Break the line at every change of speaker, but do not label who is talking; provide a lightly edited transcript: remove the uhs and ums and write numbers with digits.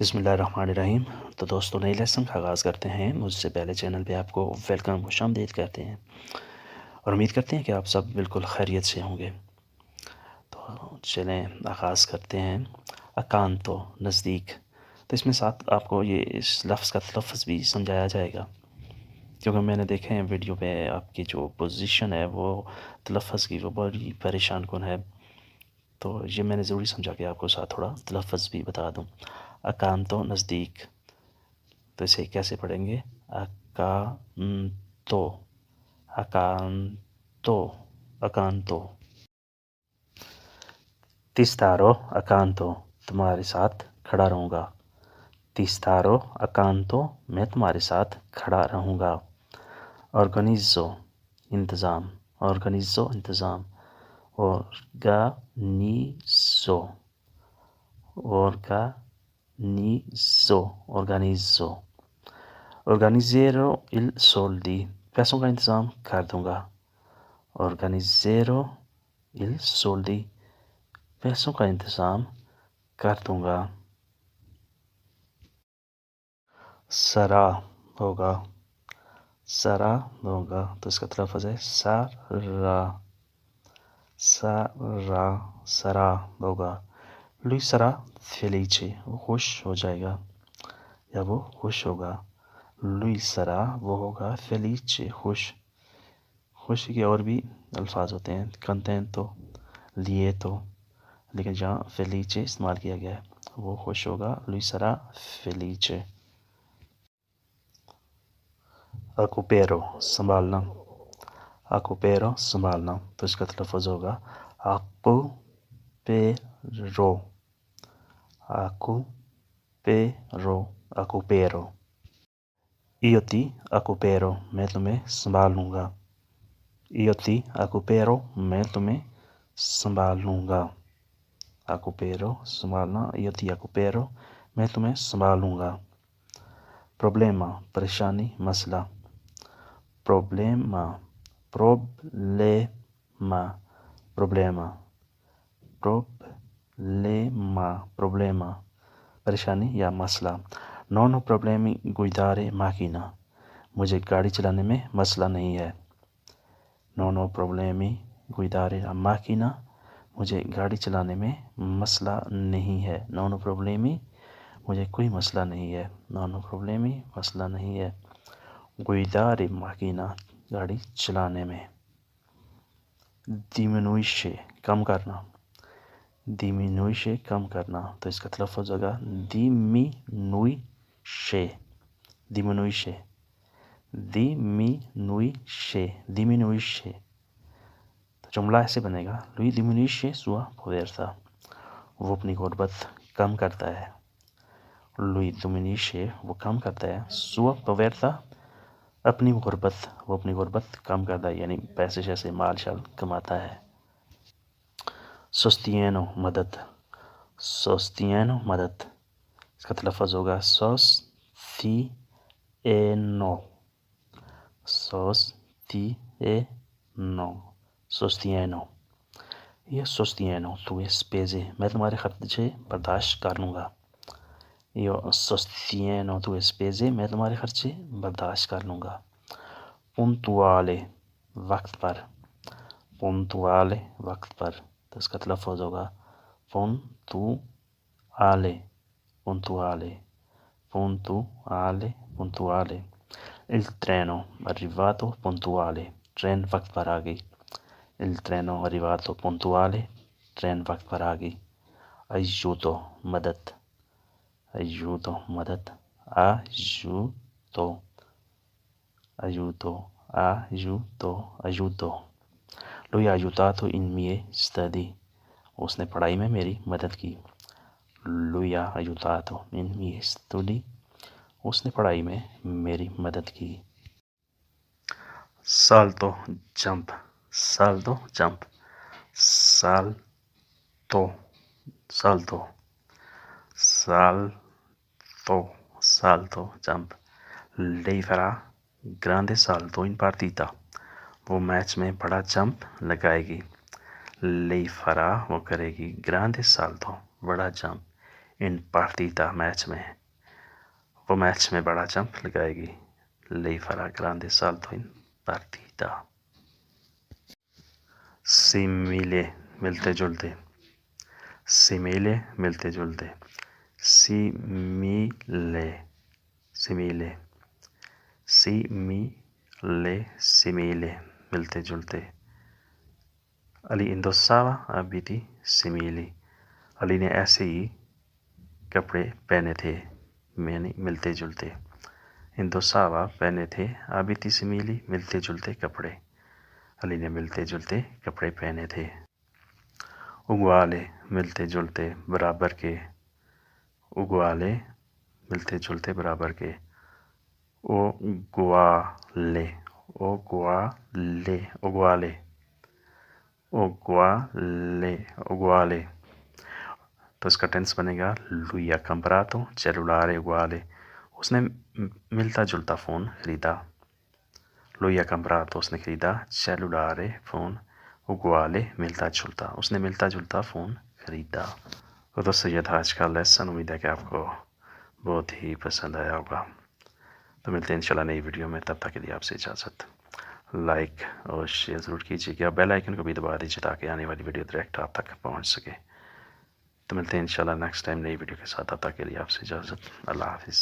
بسم اللہ الرحمن الرحیم۔ تو دوستوں، نئی لیسن کا آغاز کرتے ہیں۔ مجھ سے پہلے چینل پہ آپ کو ویلکم، خوش آمدید کہتے ہیں اور امید کرتے ہیں کہ آپ سب بالکل خیریت سے ہوں گے۔ تو چلیں آغاز کرتے ہیں۔ اکانتو، نزدیک۔ تو اس میں ساتھ آپ کو یہ اس لفظ کا تلفظ بھی سمجھایا جائے گا، کیونکہ میں نے دیکھے ہیں ویڈیو پہ آپ کی جو پوزیشن ہے وہ تلفظ کی وہ بڑی پریشان کن ہے، تو یہ میں نے ضروری سمجھا کہ آپ کو ساتھ تھوڑا تلفظ بھی بتا دوں۔ اکانتو، نزدیک۔ تو اسے کیسے پڑھیں گے؟ اکانتو، اکانتو، اکانتو۔ تستارو، اکانتو، تمہارے ساتھ کھڑا رہوں گا۔ تستارو، اکانتو، میں تمہارے ساتھ کھڑا رہوں گا۔ اورگنیزو، انتظام، اورگنیزو، انتظام۔ اورگانیزو، اورگانیزو، اورگانیزو۔ Organizzerò il soldi، پیسوں کا انتظام کر دوں گا۔ Organizzerò il soldi، پیسوں کا انتظام کر دوں گا۔ سرا ہوگا، سرا ہوگا، تو اس کا تلفظ ہے سارا، سارا، سرا ہوگا۔ lui sarà felice، وہ خوش ہو جائے گا یا وہ خوش ہوگا۔ lui sarà، وہ ہوگا، felice، خوش۔ خوشی کے اور بھی الفاظ ہوتے ہیں، contento، lieto، لیکن جہاں felice استعمال کیا گیا ہے وہ خوش ہوگا۔ lui sarà felice۔ recupero، سنبھالنا، recupero، سنبھالنا، تو اس کا تلفظ ہوگا recupero، recupero، recupero۔ io ti recupero، میں تمہیں سنبھال لوں گا۔ io ti recupero، میں تمہیں سنبھال لوں گا۔ recupero، سنبھالنا، io ti recupero، میں تمہیں سنبھال لوں گا۔ problema، پریشانی، مسئلہ۔ problema، problema، problema، problema، problema، پریشانی یا مسئلہ۔ non ho problemi guidare macchina، مجھے گاڑی چلانے میں مسئلہ نہیں ہے۔ non ho problemi guidare la macchina، مجھے گاڑی چلانے میں مسئلہ نہیں ہے۔ non ho problemi، مجھے کوئی مسئلہ نہیں ہے۔ non ho problemi، مسئلہ نہیں ہے۔ guidare macchina، گاڑی چلانے میں۔ diminuisce، کم کرنا، diminuisce، کم کرنا، تو اس کا تلفظ ہوگا diminuisce، diminuisce، diminuisce، diminuisce۔ تو جملہ ایسے بنے گا، lui diminuisce sua povertà، وہ اپنی غربت کم کرتا ہے۔ lui diminuisce، وہ کم کرتا ہے، sua povertà، اپنی غربت، وہ اپنی غربت کم کرتا ہے، یعنی پیسے شیسے مال شال کماتا ہے۔ sostieno، مدد، sostieno، مدد، اس کا تلفظ ہوگا sostieno، sostieno، sostieno۔ io sostieno tue spese، میں تمہارے خرچے برداشت کر لوں گا۔ io sostieno tue spese، میں تمہارے خرچے برداشت کر لوں گا۔ puntuale، وقت پر، puntuale، وقت پر، تو اس کا تلفظ ہوگا puntuale، puntuale، puntuale، puntuale۔ il treno arrivato puntuale، train وقت پر آ گئی۔ il treno arrivato puntuale، train وقت پر آ گئی۔ aiuto، مدد، aiuto، مدد، aiuto، aiuto، aiuto، aiuto۔ lui ha aiutato in miei studi، اس نے پڑھائی میں میری مدد کی۔ lui ha aiutato in miei studi، اس نے پڑھائی میں میری مدد کی۔ salto، jump, salto، jump, salto، salto، salto، salto، jump. lei farà grande salto in partita، وہ میچ میں بڑا جمپ لگائے گی۔ lei farà، وہ کرے گی، grande salto، بڑا جمپ، ان partita میچ میں، وہ میچ میں بڑا جمپ لگائے گی. lei farà grande salto in partita. simile ملتے جلتے، simile ملتے جلتے، simile simile simile simile ملتے جلتے. علی indossava abiti simili، علی نے ایسے ہی کپڑے پہنے تھے یعنی ملتے جلتے. indossava پہنے تھے abiti simili ملتے جلتے کپڑے، علی نے ملتے جلتے کپڑے پہنے تھے. uguale ملتے جلتے برابر کے، uguale ملتے جلتے برابر کے. uguale uguale uguale uguale uguale تو اس کا ٹینس بنے گا lui ha comprato cellulare uguale، اس نے ملتا جلتا فون خریدا. lui ha comprato اس نے خریدا cellulare فون، uguale ملتا جلتا، اس نے ملتا جلتا فون خریدا. تو دوستو یہ تھا آج کا لیسن، امید ہے کہ آپ کو بہت ہی پسند آیا ہوگا. تو ملتے ہیں انشاءاللہ نئی ویڈیو میں، تب تک کے لیے آپ سے اجازت. لائک اور شیئر ضرور کیجیے گا، بیل آئیکن کو بھی دبا دیجیے تاکہ آنے والی ویڈیو ڈائریکٹ آپ تک پہنچ سکے. تو ملتے ہیں انشاءاللہ نیکسٹ ٹائم نئی ویڈیو کے ساتھ، تب تک کے لیے آپ سے اجازت. اللہ حافظ.